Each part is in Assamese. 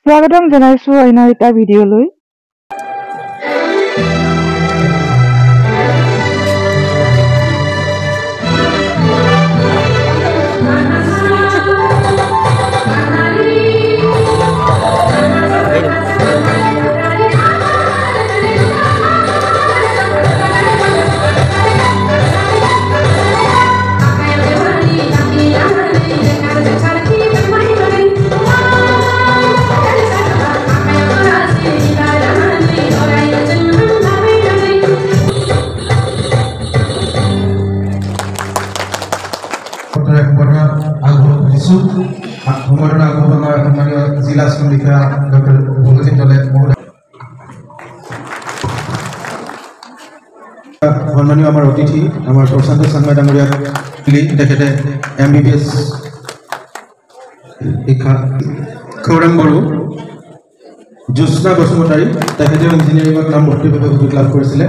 স্বাগতম জনাইছো অন্য এটা ভিডিঅ'লৈ। जिला श्रमिका डॉक्टर भगवती दले सम्मानीय आमार अतिथि आमार प्रशांत सांगमा डांगरिया तेखेते MBBS शिक्षा खौरां बड़ो ज्योत्स्ना बसुमतारी तेखेते इन्जिनियारिंग नाम भर्ती भावे सुযোগ लाभ কৰিছিলে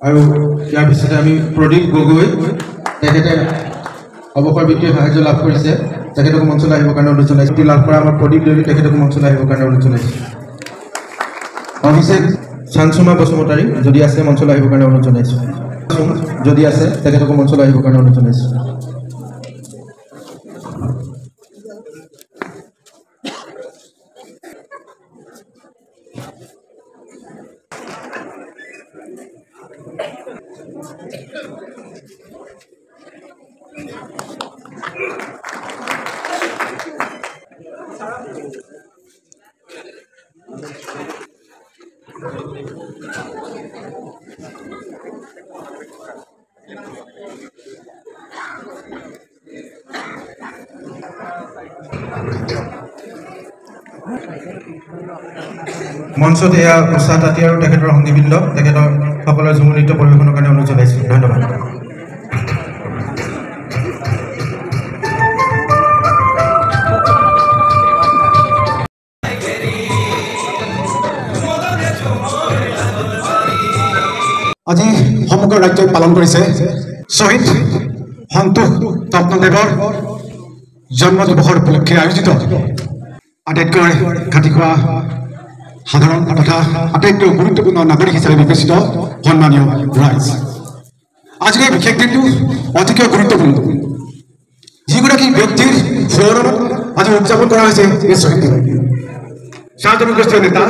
আৰু ইয়াৰ পিছতে আমি প্ৰদীপ গগৈ তেখেতে অৱসৰ বৃত্তিৰ সাহায্য লাভ কৰিছে তেখেতক মঞ্চলৈ আহিবৰ কাৰণে অনুৰোধ জনাইছো লাভ কৰা আমাৰ প্ৰদীপ দেৱী তেখেতক মঞ্চলৈ আহিবৰ কাৰণে অনুৰোধ জনাইছো অভিষেক চানসুমা বসুমতাৰী যদি আছে মঞ্চলৈ আহিবৰ কাৰণে অনুৰোধ জনাইছো যদি আছে তেখেতক মঞ্চলৈ আহিবৰ কাৰণে অনুৰোধ জনাইছো মঞ্চত এয়া উষা তাঁতী আৰু তেখেতৰ সংগীবৃন্দ তেখেতৰ সকলৰ ঝুমুৰ নৃত্য পৰিৱেশনৰ কাৰণে অনুৰোধ জনাইছো ধন্যবাদ আজি সমগ্ৰ ৰাজ্যই পালন কৰিছে শ্বহীদ সন্তোষ ৰত্নদেৱৰ জন্ম দিৱসৰ উপলক্ষে আয়োজিত আটাইতকৈ ঘাটি খোৱা সাধাৰণ তথা আটাইতকৈ গুৰুত্বপূৰ্ণ নাগৰিক হিচাপে বিবেচিত সন্মানীয় ৰাইজ আজিৰ এই বিশেষ দিনটো অতিকৈ গুৰুত্বপূৰ্ণ যিগৰাকী ব্যক্তিৰ সোঁৱৰণত আজি উদযাপন কৰা হৈছে এই শ্বহীদ দিৱস চাহ জনগোষ্ঠীয় নেতা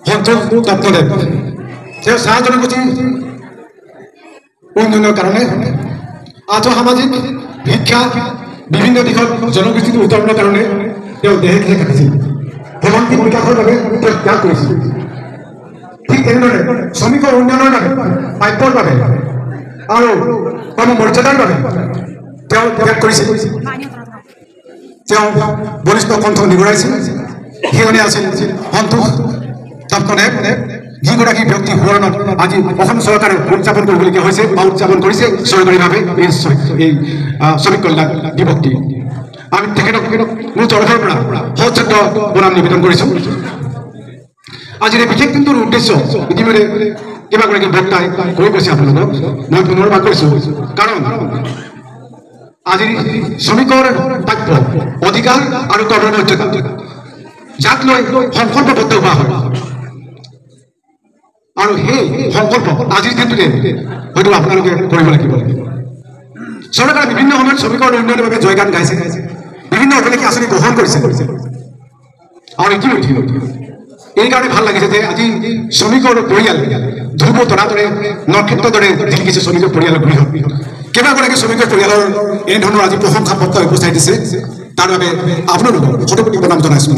সন্তোষ ৰত্নদেৱ তেওঁ চাহ জনগোষ্ঠীৰ উন্নয়নৰ কাৰণে আৰ্থসামাজিক শিক্ষা বিভিন্ন দিশত জনগোষ্ঠীটো উত্তৰণৰ কাৰণে তেওঁ দেহে দেহে কাটিছিল ভ্ৰমণশীল বিকাশৰ বাবে তেওঁ ত্যাগ কৰিছিল ঠিক তেনেদৰে শ্ৰমিকৰ উন্নয়নৰ বাবে প্ৰাপ্যৰ বাবে আৰু কৰ্মমৰ্যাদাৰ বাবে তেওঁ ত্যাগ কৰিছিল তেওঁ বলিষ্ঠ কণ্ঠ নিগৰাইছিল সেইজনে আছিল সন্তোষ ৰত্নদেৱ যিগৰাকী ব্যক্তি সোঁৱৰণত আজি অসম চৰকাৰে উদযাপন কৰিবলগীয়া হৈছে বা উদযাপন কৰিছে চৰকাৰীভাৱে এই শ্ৰমিক কল্যাণ দিৱসটি আমি তেখেতক মোৰ তৰফৰ পৰা সশ্ৰদ্ধ প্ৰণাম নিবেদন কৰিছোঁ আজিৰ এই বিশেষ দিনটোৰ উদ্দেশ্য ইতিমধ্যে কেইবাগৰাকী বক্তাই কৈ গৈছে আপোনালোকক মই পুনৰবাৰ কৈছোঁ কাৰণ আজিৰ শ্ৰমিকৰ প্ৰাপ্য অধিকাৰ আৰু কৰ্মমৰ্যাদা যাক লৈ সংকল্পবদ্ধ হোৱা হয় আৰু সেই সংকল্প আজিৰ দিনটোতে হয়তো আপোনালোকে কৰিব লাগিব চৰকাৰে বিভিন্ন সময়ত শ্ৰমিকৰ উন্নয়নৰ বাবে জয়গান গাইছে বিভিন্ন অভিলেখী আঁচনি গ্ৰহণ কৰিছে আৰু ইতিমধ্যে এই কাৰণে ভাল লাগিছে যে আজি শ্ৰমিকৰ পৰিয়াল ধ্ৰুৱ তৰাৰ দৰে নক্ষত্ৰৰ দৰে জিলিকিছে শ্ৰমিকৰ পৰিয়ালৰ গৃহ কেইবাগৰাকী শ্ৰমিকৰ পৰিয়ালৰ এনেধৰণৰ আজি প্ৰশংসা পত্ৰ উপস্থাই দিছে তাৰ বাবে আপোনালোকক শতকোটি প্ৰণাম জনাইছোঁ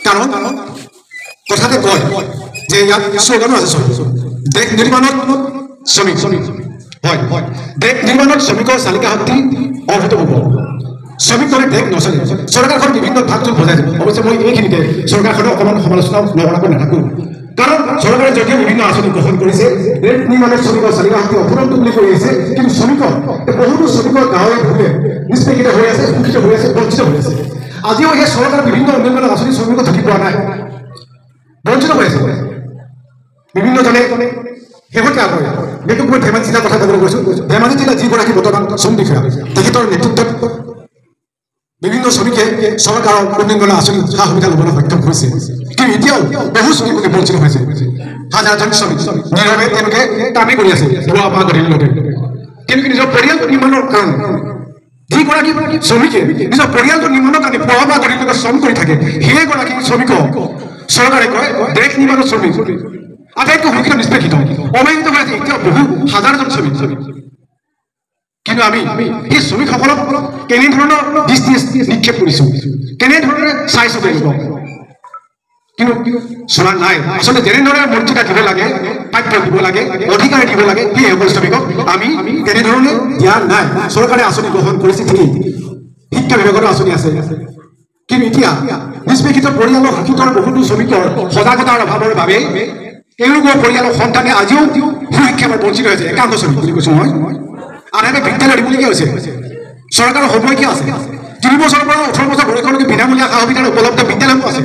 কাৰণ কথাতে কয় যে ইয়াত শ্লোগানো আছে দেশ নিৰ্মাণত শ্ৰমিক হয় দেশ নিৰ্মাণত শ্ৰমিকৰ চালিকা শক্তি অভূতপূৰ্ব শ্ৰমিক দলে দেশ নচলে চৰকাৰখন বিভিন্ন ভাগযোগ বজাই যাব অৱশ্যে মই এইখিনিতে চৰকাৰখনক অকণমান সমালোচনা নকৰাকৈ নাথাকোঁ কাৰণ চৰকাৰে যদিও বিভিন্ন আঁচনি গ্ৰহণ কৰিছে দেশ নিৰ্মাণত শ্ৰমিকৰ চালিকা শক্তি অফুৰন্ত বুলি কৈ আছে কিন্তু শ্ৰমিকৰ বহুতো শ্ৰমিকৰ গাঁৱে ভূঞে নিষ্পেষিত হৈ আছে শোষিত হৈ আছে বঞ্চিত হৈ আছে আজিও সেই চৰকাৰৰ বিভিন্ন উন্নয়নৰ আঁচনি শ্ৰমিকক ঢুকি পোৱা নাই বঞ্চিত হৈ আছে বিভিন্ন জনে শেহতীয়াকৈ সেইটো মই ধেমাজি জিলাৰ কথা ক'বলৈ কৈছোঁ ধেমাজি জিলাৰ যিগৰাকী বৰ্তমান শ্ৰম বিষয়া তেখেতৰ নেতৃত্বত বিভিন্ন শ্ৰমিকে চৰকাৰৰ উন্নয়ন আঁচনি সা সুবিধা ল'বলৈ সক্ষম হৈছে কিন্তু এতিয়াও বহু শ্ৰমিক বঞ্চিত হৈছে হাজাৰজন শ্ৰমিক নীৰৱে তেওঁলোকে কামেই কৰি আছে পুৱা পৰা গধূলিলৈকে কিন্তু নিজৰ পৰিয়াল নিৰ্মাণৰ কাৰণে যিগৰাকী শ্ৰমিকে নিজৰ পৰিয়ালটো নিৰ্মাণৰ কাৰণে পুৱা পৰা গধূলিলৈকে শ্ৰম কৰি থাকে সেইগৰাকী শ্ৰমিকক চৰকাৰে কয় দেশ নিৰ্মাণৰ শ্ৰমিক আটাইতকৈ সুৰক্ষিত নিষ্পেষিত অৱহেলিত হৈ আছে এতিয়াও বহু হাজাৰজন শ্ৰমিক কিন্তু আমি সেই শ্ৰমিকসকলক কেনেধৰণৰ দৃষ্টি নিক্ষেপ কৰিছোঁ কেনেধৰণে চাইছোঁ তেওঁলোকক কিন্তু চলা নাই আচলতে যেনেধৰণে মৰ্যাদা দিব লাগে প্ৰাপ্য দিব লাগে অধিকাৰ দিব লাগে সেইসকল শ্ৰমিকক আমি তেনেধৰণে দিয়া নাই চৰকাৰে আঁচনি গ্ৰহণ কৰিছে ঠিকেই শিক্ষা বিভাগৰ আঁচনি আছে কিন্তু এতিয়া নিষ্পেষিত পৰিয়ালৰ হাতত বহুতো শ্ৰমিকৰ সজাগতাৰ অভাৱৰ বাবে তেওঁলোকৰ পৰিয়ালৰ সন্তানে আজিও সুৰক্ষাৰ বঞ্চিত হৈছে একাংশ শ্ৰমিক বুলি কৈছোঁ মই আনহাতে বিদ্যালয় দিবলগীয়া হৈছে চৰকাৰৰ সময়কে আছে 3 বছৰৰ পৰা 18 বছৰ বয়সলৈকে বিনামূলীয়া সা সুবিধাৰ উপলব্ধ বিদ্যালয়ো আছে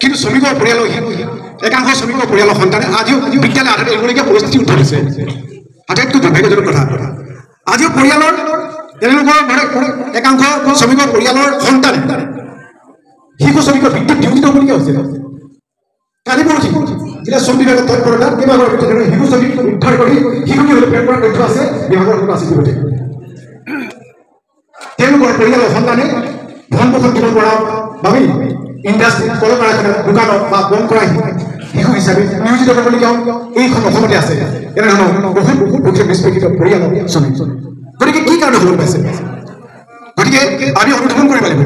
কিন্তু শ্ৰমিকৰ পৰিয়ালৰ একাংশ শ্ৰমিকৰ পৰিয়ালৰ সন্তানে আজিও বিদ্যালয় আধাতে এৰিবলগীয়া পৰিস্থিতি উদ্ভৱ হৈছে আটাইতকৈ দুৰ্ভাগ্যজনক কথা আজিও পৰিয়ালৰ তেওঁলোকৰ একাংশ শ্ৰমিকৰ পৰিয়ালৰ সন্তানে শিশু শ্ৰমিকৰ ভিত্তিত নিয়োজিত হ'বলগীয়া হৈছে কালি পৰহি জিলা শ্ৰম বিভাগৰ তৎপৰতাত বিভাগৰ ভিতৰত শিশু শ্ৰমিক উদ্ধাৰ কৰি শিশুটিলৈ প্ৰেৰণ কৰাৰ তথ্য আছে বিভাগৰ হাতত আছে ইতিমধ্যে তেওঁলোকৰ পৰিয়ালৰ সন্তানে ধন পোষণ দিব পৰা বাবেই ইণ্ডাষ্ট্ৰী কল কাৰখানা দোকানত বা বন্ধ কৰা শিশু হিচাপে নিয়োজিত কৰিবলগীয়া এইখন অসমতে আছে এনেধৰণৰ বহুত দুখীয়া নিষ্পেষিত পৰিয়ালৰ শ্ৰমিক গতিকে কি কাৰণে হ'ব পাইছে গতিকে আমি অনুধাৱন কৰিব লাগিব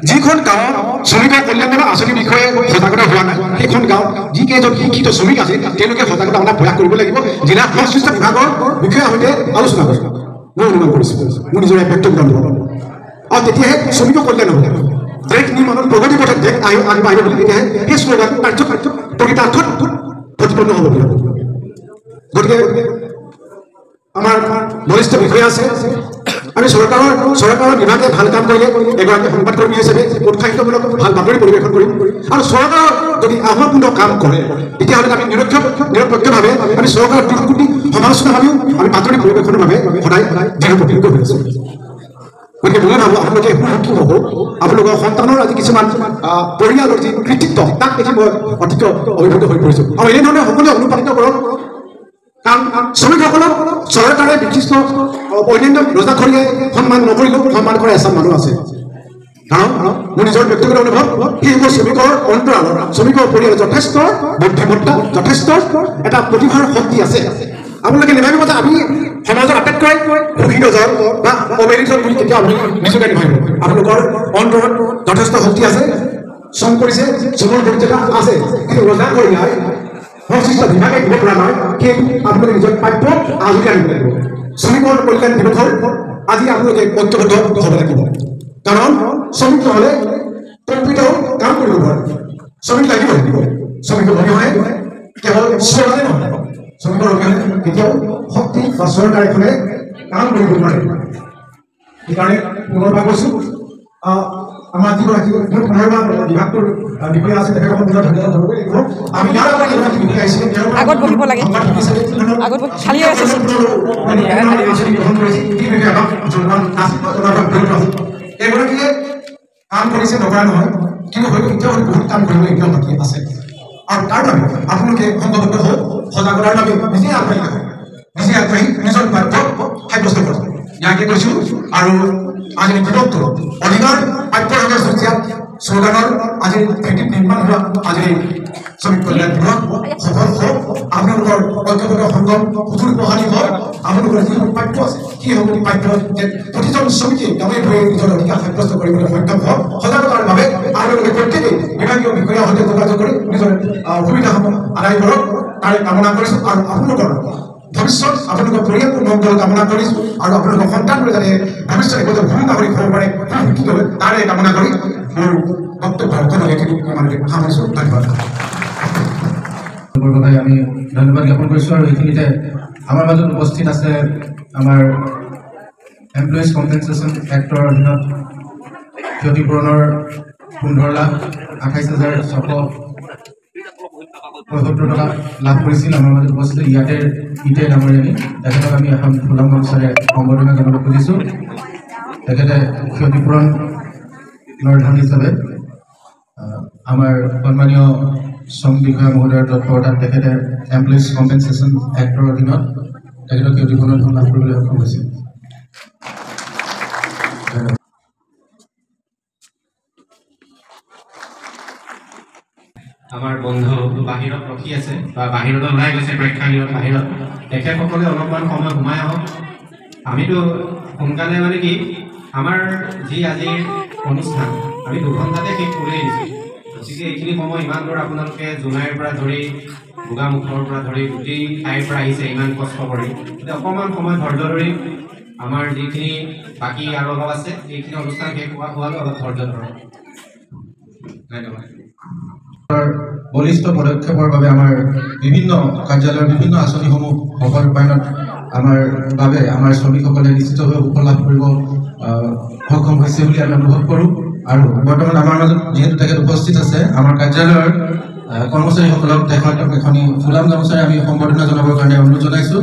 যিখন গাঁৱত শ্ৰমিকৰ কল্যাণৰ আঁচনিৰ বিষয়ে সজাগতা হোৱা নাই সেইখন গাঁৱত যিকেইজন শিক্ষিত শ্ৰমিক আছে তেওঁলোকে সজাগতা অনাৰ প্ৰয়াস কৰিব লাগিব জিলা সংশ্লিষ্ট বিভাগৰ বিষয়াৰ সৈতে আলোচনা কৰিব মই অনুমান কৰিছোঁ মোৰ নিজৰ ব্যক্তিগত অনুভৱ আৰু তেতিয়াহে শ্ৰমিকৰ কল্যাণ হ'ব দেশ নিৰ্মাণৰ প্ৰগতি পথত দেশ আগবাঢ়িব বুলি তেতিয়াহে সেই শ্লোগান প্ৰকৃতাৰ্থত প্ৰতিপন্ন হ'ব বুলি গতিকে আমাৰ বৰিষ্ঠ বিষয়া আছে আমি চৰকাৰৰ বিভাগে ভাল কাম কৰিলে এগৰাকী সংবাদকৰ্মী হিচাপে উৎসাহিতমূলক ভাল বাতৰি পৰিৱেশন কৰিম আৰু চৰকাৰৰ যদি আহ্বানপূৰ্ণ কাম কৰে তেতিয়াহ'লে আমি নিৰপেক্ষভাৱে আমি চৰকাৰৰ ত্ৰুটি সমালোচনা ভাবিও আমি বাতৰি পৰিৱেশনৰ বাবে সদায় দৃঢ় প্ৰতিজ্ঞ হৈ আছোঁ গতিকে মই ভাবোঁ আপোনালোকে সুখী হ'ব আপোনালোকৰ সন্তানৰ আজি কিছুমান পৰিয়ালৰ যি কৃতিত্ব তাক দেখি মই অধিক অভিভূত হৈ পৰিছোঁ আৰু এনেধৰণে সকলোৱে অনুপ্ৰাণিত কৰক কাৰণ শ্ৰমিকসকলক চৰকাৰে বিশিষ্ট অন্যান্য ৰজাঘৰীয়াই সন্মান নকৰিলেও সন্মান কৰা এচাম মানুহ আছে কাৰণ মোৰ নিজৰ ব্যক্তিগত অনুভৱ সেইবোৰ শ্ৰমিকৰ অন্তৰালত শ্ৰমিকৰ পৰিয়ালৰ যথেষ্ট বুদ্ধিমত্তা যথেষ্ট এটা প্ৰতিভাৰ শক্তি আছে আপোনালোকে নেভাবিব যে আমি সমাজৰ আটাইতকৈ সুখী দল বা অমেৰিজন বুলি কেতিয়াও আপুনি নিজকে নেভাবিব আপোনালোকৰ অন্তৰত যথেষ্ট শক্তি আছে শ্ৰম কৰিছে শ্ৰমৰ দক্ষতা আছে কিন্তু ৰজাঘৰীয়াই সংশ্লিষ্ট বিভাগে দিব পৰা নাই সেইটো আপোনালোকে নিজৰ প্ৰাপ্য আজৰি আনিব লাগিব শ্ৰমিকৰ কল্যাণ দিৱসৰ আজি আপোনালোকে ঐক্যবদ্ধ হ'ব লাগিব কাৰণ শ্ৰমিক নহ'লে প্ৰকৃত কাম কৰিব নোৱাৰে শ্ৰমিক লাগিব শ্ৰমিকৰ অবিহনে কেৱল শ্ৰমে নহয় শ্ৰমিকৰ অবিহনে কেতিয়াও শক্তি বা চৰকাৰ এখনে কাম কৰিব নোৱাৰে সেইকাৰণে পুনৰবাৰ কৈছোঁ আমাৰ যিগৰাকী মোৰ পুনৰবাৰ বিভাগটোৰ বিষয়া আছে তেখেতক ধন্যবাদ জনাব লাগিব আমি ইয়াৰ আগত এগৰাকী বিষয়া আহিছিলে আগত বহিব লাগে আগত খালী আছে এগৰাকীয়ে কাম কৰিছে নকৰা নহয় কিন্তু হয়তো এতিয়াও বহুত কাম কৰিব এতিয়াও বাকী আছে আৰু তাৰ বাবে আপোনালোকে সংঘবদ্ধ হওক সজাগতাৰ বাবে নিজে আগবাঢ়ি নিজৰ বাধ্য সাব্যস্ত কৰক ইয়াকে কৈছোঁ আৰু আজি বিভক্ত অধিকাৰ প্ৰাপ্য সৃষ্টিয়া শ্লোগানৰ আজি ভেটিত নিৰ্মাণ হোৱা আজি শ্ৰমিক কল্যাণ দিৱস সফল হওক আপোনালোকৰ ঐক্যবদ্ধ সংগম সুদূৰ প্ৰসাৰী হওক আপোনালোকৰ যিবোৰ প্ৰাপ্য আছে সেই সকলো প্ৰাপ্য যে প্ৰতিজন শ্ৰমিকে গাঁৱে ভূঞে নিজৰ অধিকাৰ সাব্যস্ত কৰিবলৈ সক্ষম হওক সজাগতাৰ বাবে আপোনালোকে প্ৰত্যেকেই বিভাগীয় বিষয়াৰ সৈতে যোগাযোগ কৰি নিজৰ সুবিধাসমূহ আদায় কৰক তাৰে কামনা কৰিছোঁ আৰু আপোনালোকৰ ভৱিষ্যত আপোনালোকৰ পৰিয়ালটোৰ মংগল কামনা কৰিছোঁ আৰু আপোনালোকৰ সন্তানবোৰে যাতে ভৱিষ্যতে একোজন ভূমি নাগৰিক হ'ব পাৰে শিক্ষিত হৈ তাৰে কামনা কৰি মোৰ বক্তব্য সামৰিছোঁ ধন্যবাদ আমি ধন্যবাদ জ্ঞাপন কৰিছোঁ আৰু এইখিনিতে আমাৰ মাজত উপস্থিত আছে আমাৰ এমপ্লয়িজ কম্পেনচেশ্যন এক্টৰ অধীনত ক্ষতিপূৰণৰ 15,28,600 $75 লাভ কৰিছিল আমাৰ মাজত উপস্থিত ইটাই ডাঙৰীয়ানী তেখেতক আমি এখন ফুলাম গামোচাৰে সম্বৰ্ধনা জনাব খুজিছোঁ তেখেতে ক্ষতিপূৰণৰ ধন হিচাপে আমাৰ সন্মানীয় শ্ৰম বিষয়া মহোদয়ৰ তৎপৰতাত তেখেতে এমপ্লয়িজ কম্পেনচেশ্যন এক্টৰ অধীনত তেখেতক ক্ষতিপূৰণৰ ধন লাভ কৰিবলৈ সক্ষম হৈছিল আমাৰ বন্ধু বাহিৰত ৰখি আছে বা বাহিৰত ওলাই গৈছে প্ৰেক্ষাগৃহৰ বাহিৰত তেখেতসকলে অলপমান সময় সোমাই আহক আমিতো সোনকালে মানে কি আমাৰ যি আজিৰ অনুষ্ঠান আমি 2 ঘণ্টাতে শেষ কৰিয়ে দিছোঁ গতিকে এইখিনি সময় ইমান দূৰ আপোনালোকে জোনাইৰ পৰা ধৰি গোগামুখৰ পৰা ধৰি গোটেই ঠাইৰ পৰা আহিছে ইমান কষ্ট কৰি এতিয়া অকণমান সময় ধৈৰ্য ধৰি আমাৰ যিখিনি বাকী আৰু অলপ আছে এইখিনি অনুষ্ঠান শেষ হোৱালৈ অলপ ধৈৰ্য ধৰক ধন্যবাদ বলিষ্ঠ পদক্ষেপৰ বাবে আমাৰ বিভিন্ন কাৰ্যালয়ৰ বিভিন্ন আঁচনিসমূহ সফল ৰূপায়ণত আমাৰ বাবে আমাৰ শ্ৰমিকসকলে নিশ্চিতভাৱে সুফল লাভ কৰিব সক্ষম হৈছে বুলি আমি অনুভৱ কৰোঁ আৰু বৰ্তমান আমাৰ মাজত যিহেতু তেখেত উপস্থিত আছে আমাৰ কাৰ্যালয়ৰ কৰ্মচাৰীসকলক তেখেতক এখনি ফুলাম গামোচাৰে আমি সম্বৰ্ধনা জনাবৰ কাৰণে অনুৰোধ জনাইছোঁ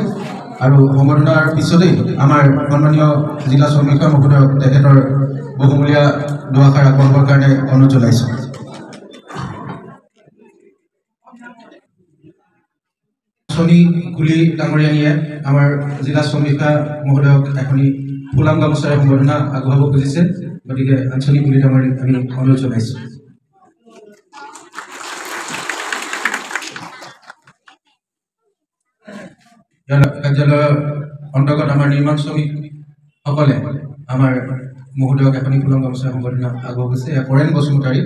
আৰু সম্বৰ্ধনাৰ পিছতেই আমাৰ সন্মানীয় জিলা শ্ৰমিক মহোদয়ক তেখেতৰ বহুমূলীয়া দুআষাৰ আগবঢ়াবৰ কাৰণে অনুৰোধ জনাইছোঁ কুলি ডাঙৰীয়ানীয়ে আমাৰ জিলা শ্ৰমিক মহোদয়ক এখনি ফুলাম গামোচাৰে সম্বৰ্ধনা আগবঢ়াব খুজিছে গতিকে আঞ্চলিক কুলি ডাঙৰীয়াক আমি অনুৰোধ জনাইছোঁ কাৰ্যালয়ৰ অন্তৰ্গত আমাৰ নিৰ্মাণ শ্ৰমিকসকলে আমাৰ মহোদয়ক এখনি ফুলাম গামোচাৰে সম্বৰ্ধনা আগবঢ়াইছে পৰেণ বসুমতাৰী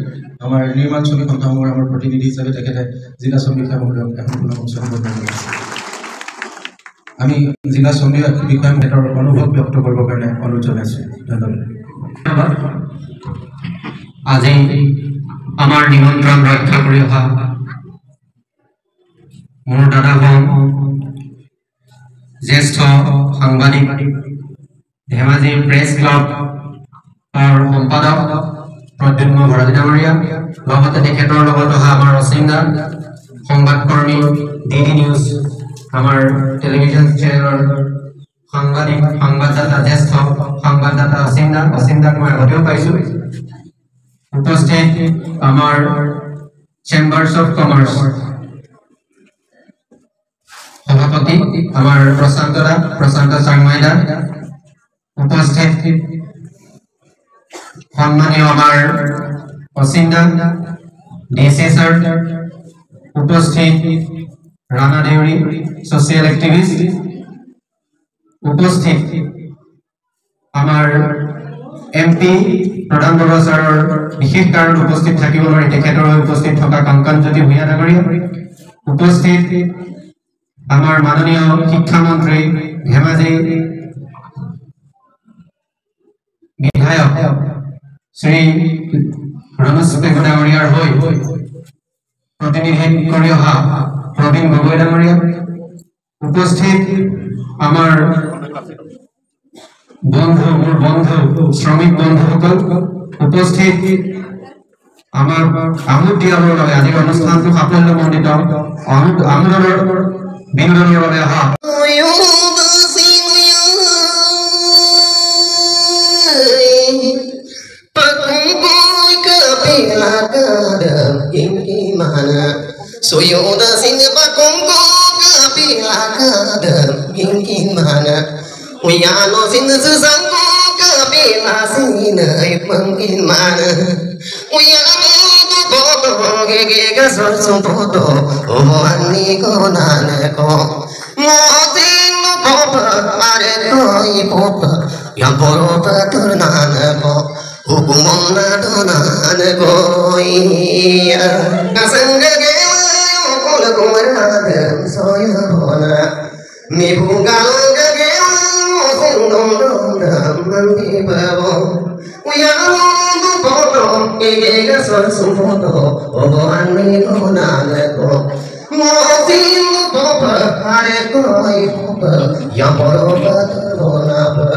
আমাৰ নিৰ্মাণ শ্ৰমিক সন্থাসমূহৰ আমাৰ প্ৰতিনিধি হিচাপে তেখেতে জিলা শ্ৰমিক মহোদয়ক এখন ফুলাম গামোচাৰে সম্বৰ্ধনা জনাইছে আমি জিলা শ্ৰমিক বিষয়া মহোদয়ৰ অনুভৱ ব্যক্ত কৰিবৰ কাৰণে অনুৰোধ জনাইছোঁ ধন্যবাদ আজি আমাৰ নিমন্ত্ৰণ ৰক্ষা কৰি অহা মোৰ দাদাগণ জ্যেষ্ঠ সাংবাদিক ধেমাজি প্ৰেছ ক্লাবৰ সম্পাদক প্ৰদ্যুম্ন ভাৰতী ডাঙৰীয়া লগতে তেখেতৰ লগত অহা আমাৰ অচিন্দা সংবাদকৰ্মী DD নিউজ আমাৰ টেলিভিছন চেনেলৰ সংবাদদাতা জ্যেষ্ঠ সংবাদদাতা অচিন্দাক মই আগতেও পাইছোঁ উপস্থিত আমাৰ চেম্বাৰ্ছ অফ কমাৰ্চ সভাপতি আমাৰ প্ৰশান্ত চাংমাইদা উপস্থিত সন্মানীয় আমাৰ অচিন্দা DC স্যাৰ উপস্থিত ৰানা দেউৰি সোশিয়াল অ্যাক্টিভিস্ট উপস্থিত আমাৰ MP প্ৰধান বৰুৱা ছাৰৰ বিশেষ কাৰণ উপস্থিত থাকিব নোৱাৰি তেখেতৰ উপস্থিত থকা কাংকানজ্যোতি ভূঞা ডাঙৰীয়া উপস্থিত আমাৰ মাননীয় শিক্ষামন্ত্ৰী ধেমাজি বিধায়ক শ্ৰী ৰণোজ পেগু ডাঙৰীয়াৰ হৈ প্ৰতিনিধি কৰি অহা প্ৰবীণ গগৈ ডাঙৰীয়া উপস্থিত আমাৰ মোৰ বন্ধু শ্ৰমিক বন্ধুসকল উপস্থিত আমাৰ আমোদ দিয়াবৰ বাবে আজিৰ অনুষ্ঠানটো সাফল্যমণ্ডিত আমোদৰ বিনোদনৰ বাবে অহা Soyoda sini pakongko kapila kadam gingkin mana Uyano sini sesangko kapila sini mungkin mana Uyano tu bodo gege gasor sumpoto oh ani ko nane ko Motin popa are ko ipopa yang poropa turnane ko hukumon na donane ko iya kasanga Kumaradam soya bona mi bungalang gagewa sindom dom manti babo uyano du poto egega swarsum poto obo anni konane ko motin popa are koi popa ya poro patona pa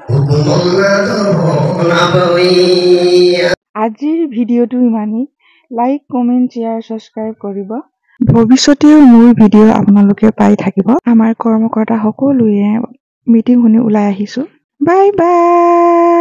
hukumonna dona bawiya আজিৰ ভিডিঅ'টো ইমানেই লাইক কমেণ্ট শ্বেয়াৰ ছাবস্ক্ৰাইব কৰিব ভৱিষ্যতেও মোৰ ভিডিঅ' আপোনালোকে পাই থাকিব। আমাৰ কৰ্মকৰ্তা সকলোৱে মিটিং শুনি ওলাই আহিছো। Bye bye.